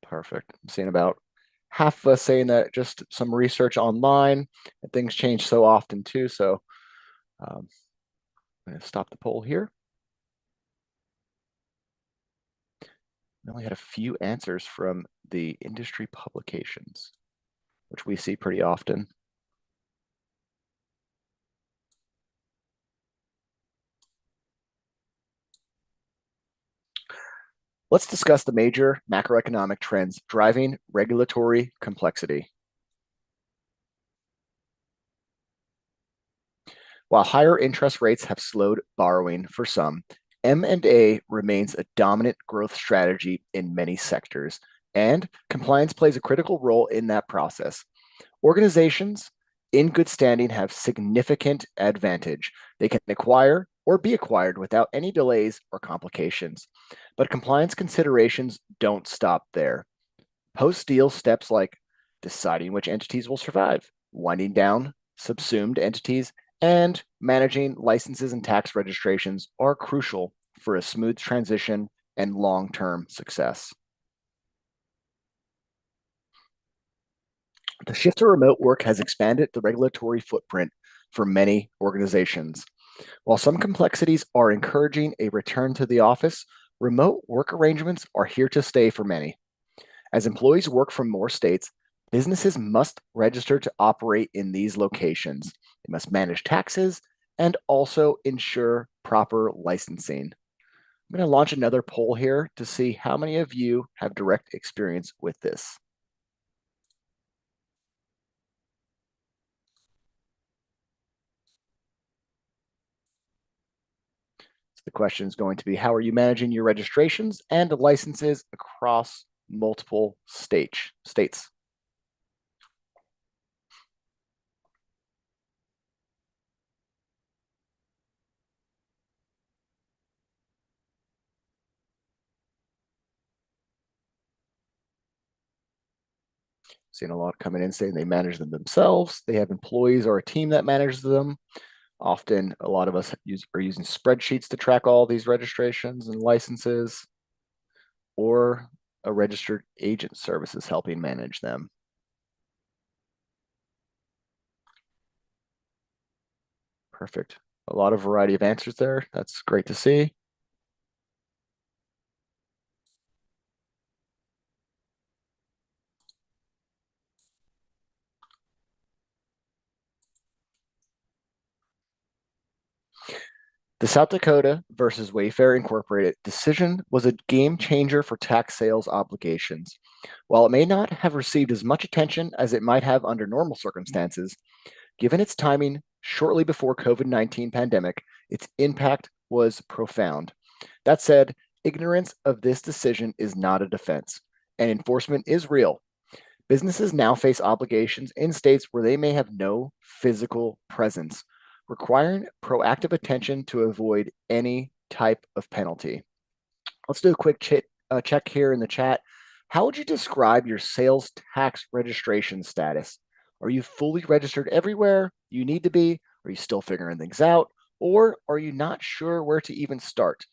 Perfect. I'm seeing about half of us saying that just some research online, and things change so often too. So I'm going to stop the poll here. We only had a few answers from the industry publications, which we see pretty often. Let's discuss the major macroeconomic trends driving regulatory complexity. While higher interest rates have slowed borrowing for some, M&A remains a dominant growth strategy in many sectors, and compliance plays a critical role in that process. Organizations in good standing have significant advantage. They can acquire or be acquired without any delays or complications. But compliance considerations don't stop there. Post-deal steps like deciding which entities will survive, winding down subsumed entities, and managing licenses and tax registrations are crucial for a smooth transition and long-term success. The shift to remote work has expanded the regulatory footprint for many organizations. While some complexities are encouraging a return to the office, remote work arrangements are here to stay for many. As employees work from more states, businesses must register to operate in these locations. They must manage taxes and also ensure proper licensing. I'm going to launch another poll here to see how many of you have direct experience with this. So the question is going to be, how are you managing your registrations and licenses across multiple states? Seeing a lot coming in saying they manage them themselves. They have employees or a team that manages them. Often, a lot of us are using spreadsheets to track all these registrations and licenses, or a registered agent service is helping manage them. Perfect. A lot of variety of answers there. That's great to see. The South Dakota versus Wayfair Incorporated decision was a game changer for tax sales obligations. While it may not have received as much attention as it might have under normal circumstances, given its timing shortly before COVID-19 pandemic, its impact was profound. That said, ignorance of this decision is not a defense, and enforcement is real. Businesses now face obligations in states where they may have no physical presence, requiring proactive attention to avoid any type of penalty. Let's do a quick check here in the chat. How would you describe your sales tax registration status? Are you fully registered everywhere you need to be? Are you still figuring things out? Or are you not sure where to even start?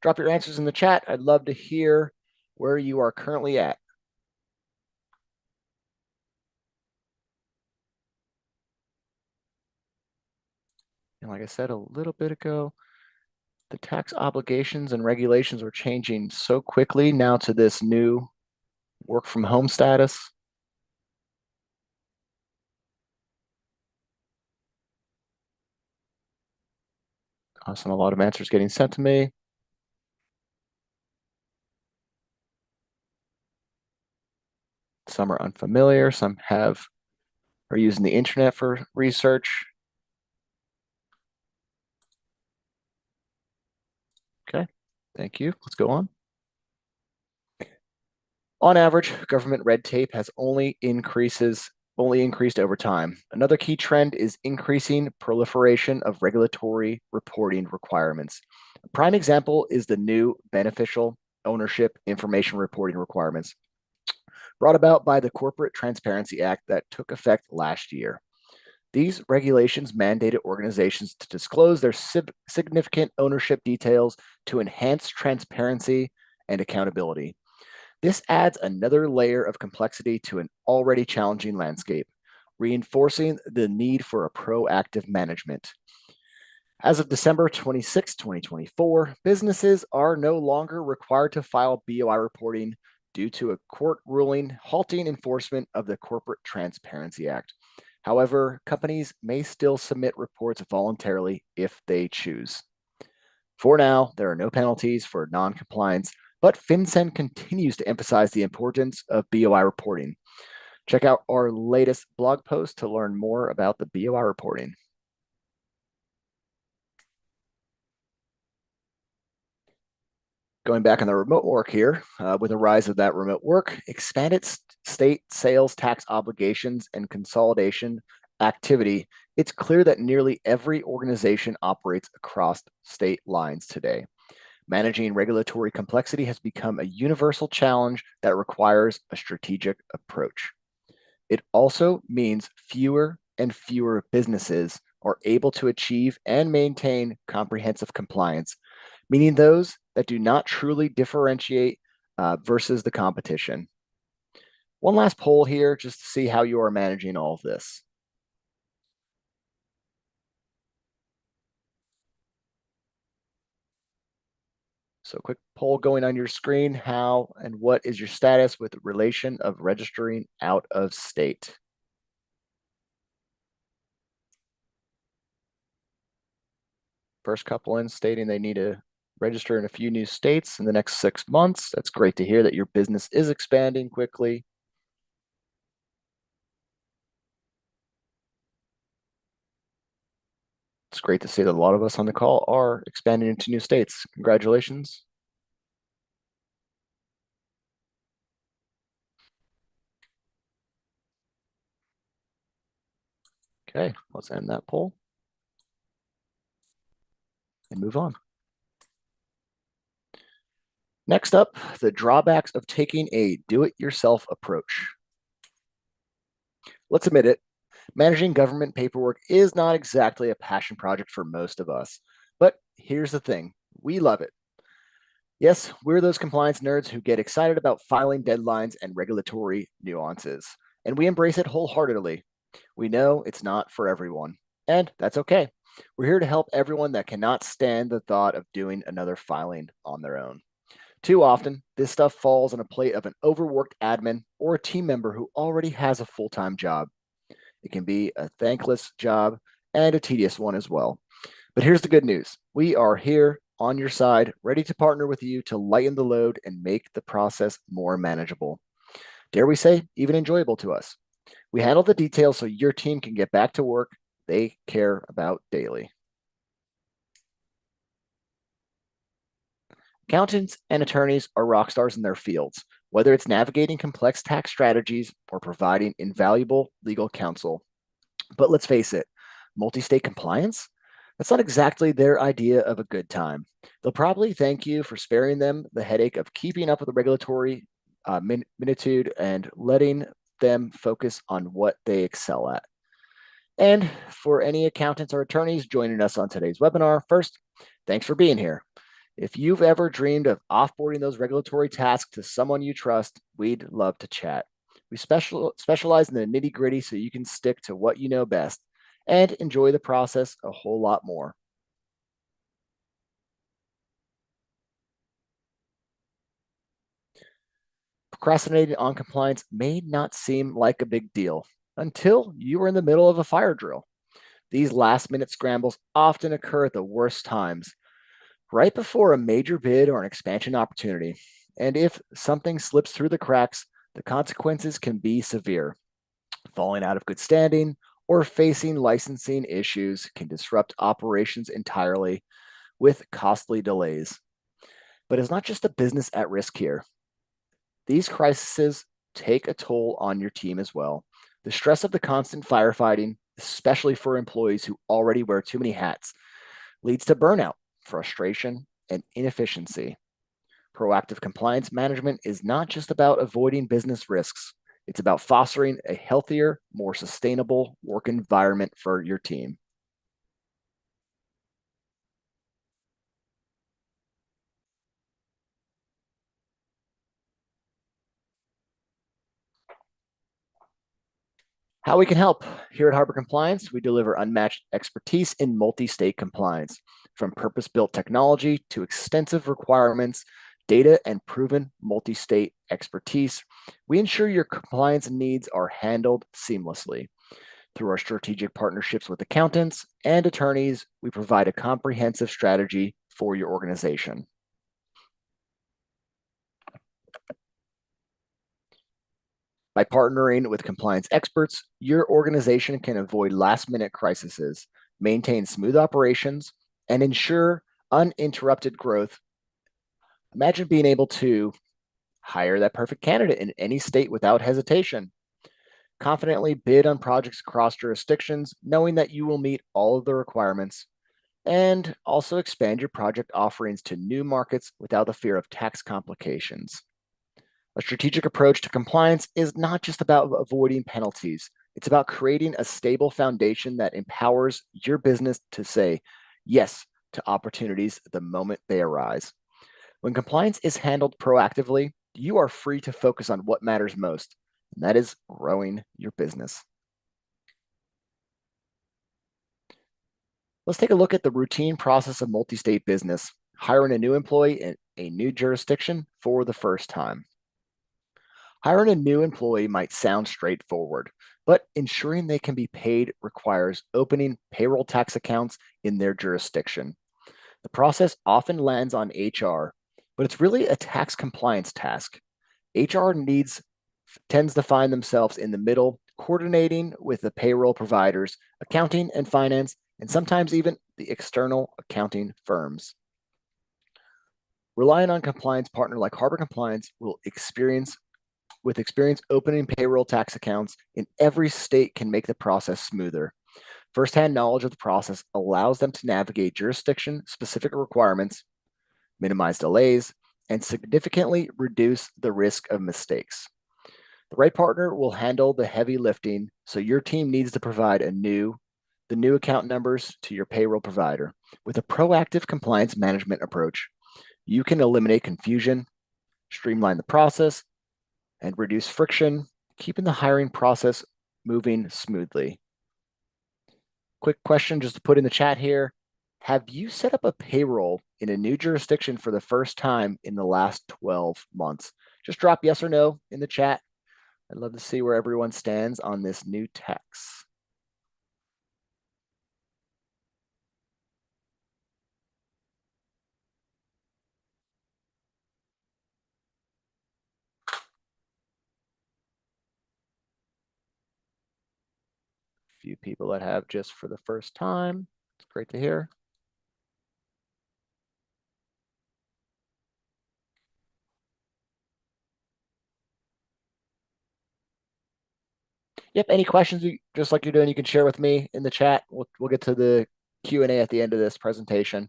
Drop your answers in the chat. I'd love to hear where you are currently at. And like I said a little bit ago, the tax obligations and regulations are changing so quickly now to this new work from home status. Awesome. A lot of answers getting sent to me. Some are unfamiliar. Some are using the internet for research. Okay, thank you. Let's go on. On average, government red tape has only increased over time. Another key trend is increasing proliferation of regulatory reporting requirements. A prime example is the new beneficial ownership information reporting requirements brought about by the Corporate Transparency Act that took effect last year. These regulations mandated organizations to disclose their significant ownership details to enhance transparency and accountability. This adds another layer of complexity to an already challenging landscape, reinforcing the need for a proactive management. As of December 26, 2024, businesses are no longer required to file BOI reporting due to a court ruling halting enforcement of the Corporate Transparency Act. However, companies may still submit reports voluntarily if they choose. For now, there are no penalties for noncompliance, but FinCEN continues to emphasize the importance of BOI reporting. Check out our latest blog post to learn more about the BOI reporting. Going back on the remote work here, with the rise of that remote work, expanded state sales tax obligations and consolidation activity, it's clear that nearly every organization operates across state lines today. Managing regulatory complexity has become a universal challenge that requires a strategic approach. It also means fewer and fewer businesses are able to achieve and maintain comprehensive compliance, meaning those that do not truly differentiate versus the competition. One last poll here just to see how you are managing all of this. So, quick poll going on your screen. How and what is your status with the relation of registering out of state? First couple in stating they need to register in a few new states in the next 6 months. That's great to hear that your business is expanding quickly. It's great to see that a lot of us on the call are expanding into new states. Congratulations. Okay, let's end that poll and move on. Next up, the drawbacks of taking a do-it-yourself approach. Let's admit it, managing government paperwork is not exactly a passion project for most of us. But here's the thing, we love it. Yes, we're those compliance nerds who get excited about filing deadlines and regulatory nuances, and we embrace it wholeheartedly. We know it's not for everyone, and that's okay. We're here to help everyone that cannot stand the thought of doing another filing on their own. Too often, this stuff falls on a plate of an overworked admin or a team member who already has a full time job. It can be a thankless job and a tedious one as well. But here's the good news, we are here on your side, ready to partner with you to lighten the load and make the process more manageable. Dare we say, even enjoyable to us. We handle the details so your team can get back to work they care about daily. Accountants and attorneys are rock stars in their fields, whether it's navigating complex tax strategies or providing invaluable legal counsel. But let's face it, multi-state compliance? That's not exactly their idea of a good time. They'll probably thank you for sparing them the headache of keeping up with the regulatory minitude and letting them focus on what they excel at. And for any accountants or attorneys joining us on today's webinar, first, thanks for being here. If you've ever dreamed of offboarding those regulatory tasks to someone you trust, we'd love to chat. We specialize in the nitty gritty so you can stick to what you know best and enjoy the process a whole lot more. Procrastinating on compliance may not seem like a big deal until you are in the middle of a fire drill. These last minute scrambles often occur at the worst times, right before a major bid or an expansion opportunity. And if something slips through the cracks, the consequences can be severe. Falling out of good standing or facing licensing issues can disrupt operations entirely with costly delays. But it's not just the business at risk here. These crises take a toll on your team as well. The stress of the constant firefighting, especially for employees who already wear too many hats, leads to burnout, frustration, and inefficiency. Proactive compliance management is not just about avoiding business risks, it's about fostering a healthier, more sustainable work environment for your team. How we can help. Here at Harbor Compliance, we deliver unmatched expertise in multi-state compliance, from purpose-built technology to extensive requirements, data, and proven multi-state expertise. We ensure your compliance needs are handled seamlessly. Through our strategic partnerships with accountants and attorneys, we provide a comprehensive strategy for your organization. By partnering with compliance experts, your organization can avoid last-minute crises, maintain smooth operations, and ensure uninterrupted growth. Imagine being able to hire that perfect candidate in any state without hesitation, confidently bid on projects across jurisdictions, knowing that you will meet all of the requirements, and also expand your project offerings to new markets without the fear of tax complications. A strategic approach to compliance is not just about avoiding penalties. It's about creating a stable foundation that empowers your business to say yes to opportunities the moment they arise. When compliance is handled proactively, you are free to focus on what matters most, and that is growing your business. Let's take a look at the routine process of multi-state business, hiring a new employee in a new jurisdiction for the first time. Hiring a new employee might sound straightforward, but ensuring they can be paid requires opening payroll tax accounts in their jurisdiction. The process often lands on HR, but it's really a tax compliance task. HR tends to find themselves in the middle, coordinating with the payroll providers, accounting and finance, and sometimes even the external accounting firms. Relying on a compliance partner like Harbor Compliance with experience opening payroll tax accounts in every state can make the process smoother. Firsthand knowledge of the process allows them to navigate jurisdiction-specific requirements, minimize delays, and significantly reduce the risk of mistakes. The right partner will handle the heavy lifting, so your team needs to provide the new account numbers to your payroll provider. With a proactive compliance management approach, you can eliminate confusion, streamline the process, and reduce friction, keeping the hiring process moving smoothly. Quick question just to put in the chat here. Have you set up a payroll in a new jurisdiction for the first time in the last 12 months? Just drop yes or no in the chat. I'd love to see where everyone stands on this new tax. Few people that have just for the first time. It's great to hear. Yep, any questions, just like you're doing, you can share with me in the chat. We'll get to the Q&A at the end of this presentation.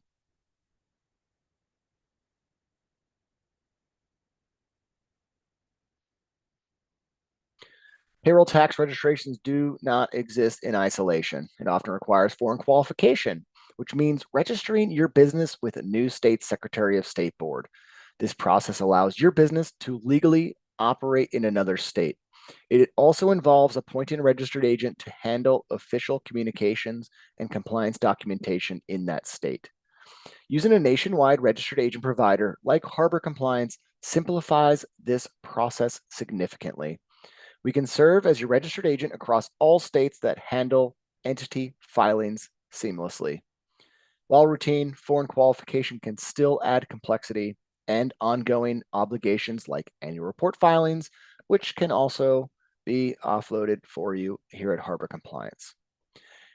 Payroll tax registrations do not exist in isolation. It often requires foreign qualification, which means registering your business with a new state Secretary of State board. This process allows your business to legally operate in another state. It also involves appointing a registered agent to handle official communications and compliance documentation in that state. Using a nationwide registered agent provider like Harbor Compliance simplifies this process significantly. We can serve as your registered agent across all states that handle entity filings seamlessly. While routine, foreign qualification can still add complexity and ongoing obligations like annual report filings, which can also be offloaded for you here at Harbor Compliance.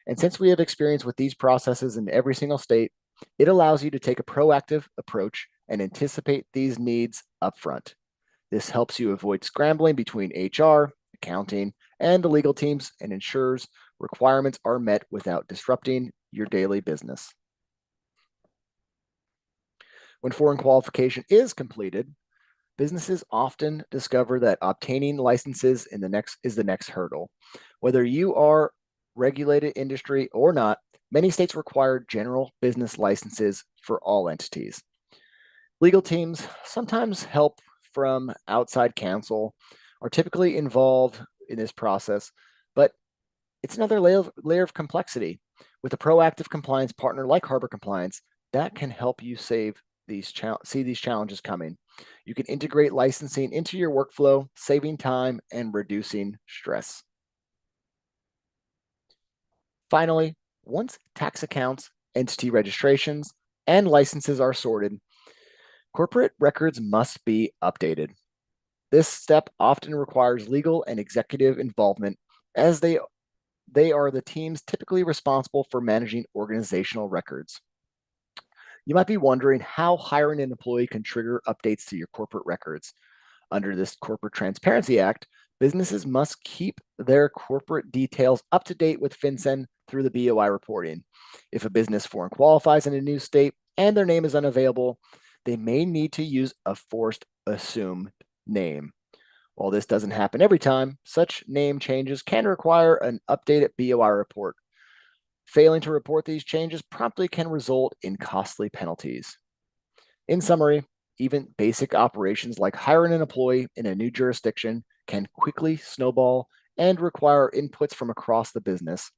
And since we have experience with these processes in every single state, it allows you to take a proactive approach and anticipate these needs upfront. This helps you avoid scrambling between HR, accounting, and the legal teams and ensures requirements are met without disrupting your daily business. When foreign qualification is completed, businesses often discover that obtaining licenses is the next hurdle. Whether you are regulated industry or not, many states require general business licenses for all entities. Legal teams sometimes help from outside counsel are typically involved in this process, but It's another layer of complexity. With a proactive compliance partner like Harbor Compliance, that can help you see these challenges coming. You can integrate licensing into your workflow, saving time and reducing stress. Finally, once tax accounts, entity registrations, and licenses are sorted, corporate records must be updated. This step often requires legal and executive involvement, as they are the teams typically responsible for managing organizational records. You might be wondering how hiring an employee can trigger updates to your corporate records. Under this Corporate Transparency Act, businesses must keep their corporate details up to date with FinCEN through the BOI reporting. If a business foreign qualifies in a new state and their name is unavailable, they may need to use a forced assumed name. While this doesn't happen every time, such name changes can require an updated BOI report. Failing to report these changes promptly can result in costly penalties. In summary, even basic operations like hiring an employee in a new jurisdiction can quickly snowball and require inputs from across the business.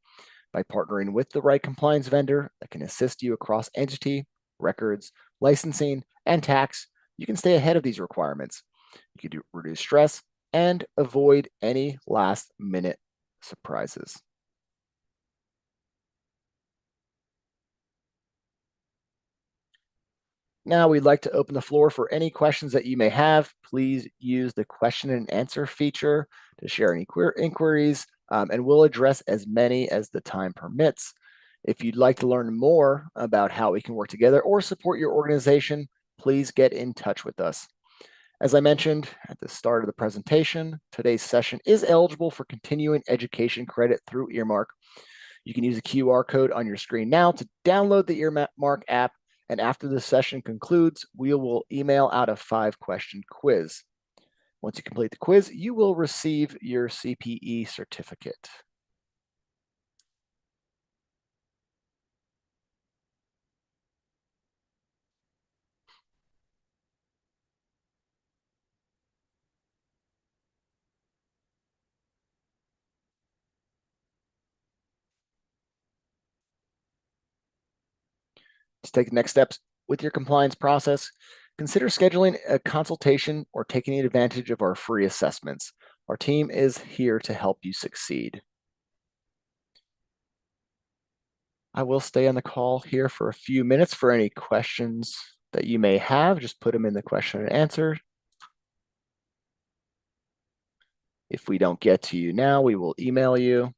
By partnering with the right compliance vendor that can assist you across entity, records, licensing, and tax, you can stay ahead of these requirements. You can reduce stress and avoid any last minute surprises. Now, we'd like to open the floor for any questions that you may have. Please use the question and answer feature to share any inquiries, and we'll address as many as the time permits. If you'd like to learn more about how we can work together or support your organization, please get in touch with us. As I mentioned at the start of the presentation, today's session is eligible for continuing education credit through Earmark. You can use the QR code on your screen now to download the Earmark app, and after the session concludes, we will email out a 5-question quiz. Once you complete the quiz, you will receive your CPE certificate. To take the next steps with your compliance process, consider scheduling a consultation or taking advantage of our free assessments. Our team is here to help you succeed. I will stay on the call here for a few minutes for any questions that you may have. Just put them in the question and answer. If we don't get to you now, we will email you.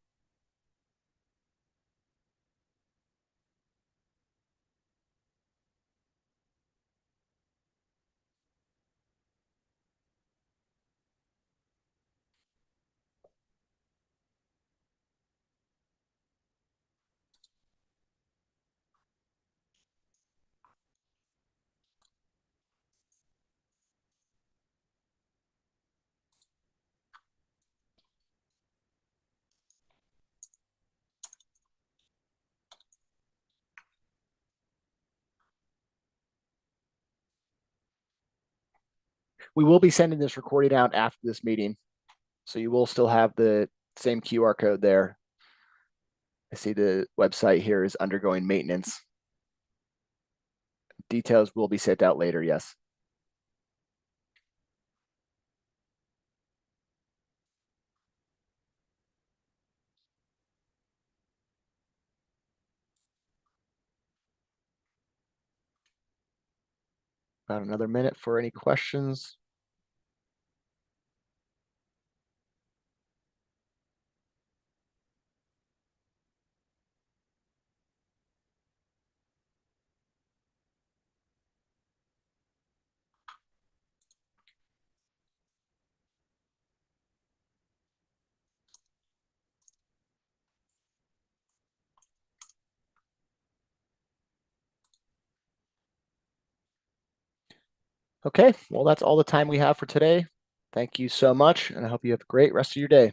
We will be sending this recording out after this meeting, so you will still have the same QR code there. I see the website here is undergoing maintenance. Details will be sent out later, yes. About another minute for any questions. Okay, well, that's all the time we have for today. Thank you so much, and I hope you have a great rest of your day.